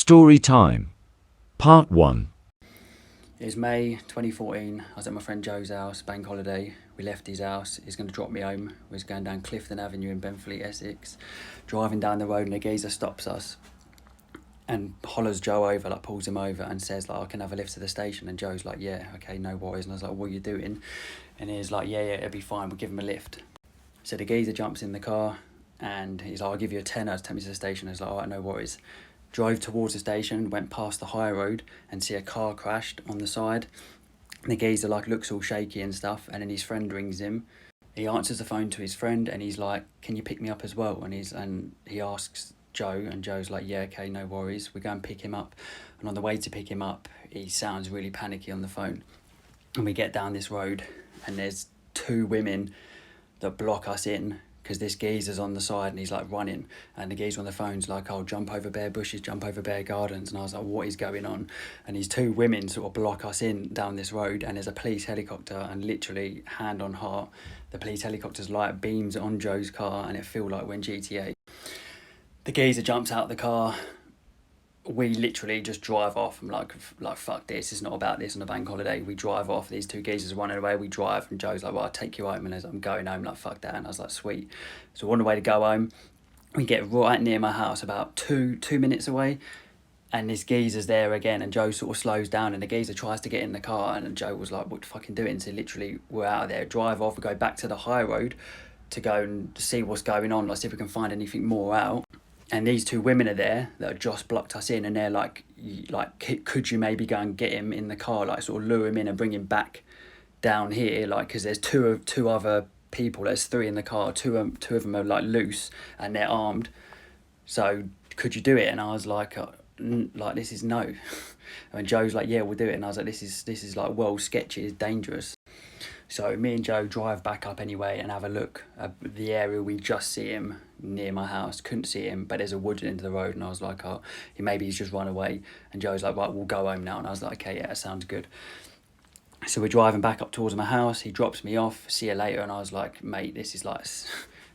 Story time. Part 1. It was May 2014. I was at my friend Joe's house, bank holiday. We left his house. He's going to drop me home. We was going down Clifton Avenue in Benfleet, Essex. Driving down the road and a geezer stops us and hollers Joe over, like pulls him over and says, like, I can have a lift to the station. And Joe's like, yeah, okay, no worries. And I was like, what are you doing? And he's like, yeah, it'll be fine. We'll give him a lift. So the geezer jumps in the car and he's like, I'll give you a tenner to take me to the station. I was like, all right, no worries. Drove towards the station, went past the high road and see a car crashed on the side. And the geezer like looks all shaky and stuff, and then his friend rings him. He answers the phone to his friend and he's like, can you pick me up as well? And he asks Joe, and Joe's like, yeah, okay, no worries. We go and pick him up. And on the way to pick him up, he sounds really panicky on the phone. And we get down this road and there's two women that block us in because this geezer's on the side and he's like running, and the geezer on the phone's like, oh, jump over bare bushes, jump over bare gardens. And I was like, what is going on? And these two women sort of block us in down this road, and there's a police helicopter, and literally, hand on heart, the police helicopter's light beams on Joe's car, and it feel like when GTA. The geezer jumps out of the car. We literally just drive off. I'm like fuck this, it's not about this on a bank holiday. We drive off, these two geezers are running away, we drive, and Joe's like, well, I'll take you home. And as I'm going home, like, fuck that. And I was like, sweet. So we're on the way to go home. We get right near my house, about two minutes away, and this geezer's there again, and Joe sort of slows down, and the geezer tries to get in the car, and Joe was like, what the fucking doing? So literally, we're out of there, drive off, we go back to the high road to go and see what's going on, like see if we can find anything more out. And these two women are there that have just blocked us in, and they're like, could you maybe go and get him in the car, like sort of lure him in and bring him back down here, like, because there's two other people, there's three in the car, two of them are like loose and they're armed, so could you do it? And I was like this is no. And Joe's like, yeah, we'll do it. And I was like, this is like, well, sketchy, it's dangerous. So me and Joe drive back up anyway and have a look at the area. We just see him near my house. Couldn't see him, but there's a wood into the road. And I was like, oh, maybe he's just run away. And Joe's like, right, we'll go home now. And I was like, okay, yeah, that sounds good. So we're driving back up towards my house. He drops me off. See you later. And I was like, mate, this is like,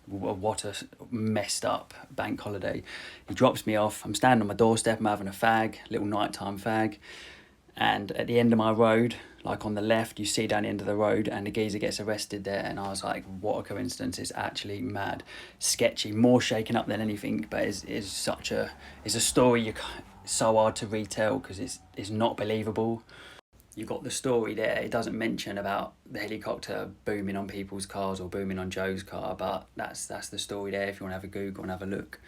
what a messed up bank holiday. He drops me off. I'm standing on my doorstep. I'm having a fag, little nighttime fag. And at the end of my road, like on the left, you see down the end of the road, and the geezer gets arrested there. And I was like, what a coincidence. It's actually mad. Sketchy, more shaken up than anything, but it's a story so hard to retell because it's not believable. You got the story there. It doesn't mention about the helicopter booming on people's cars or booming on Joe's car, but that's the story there if you want to have a Google and have a look.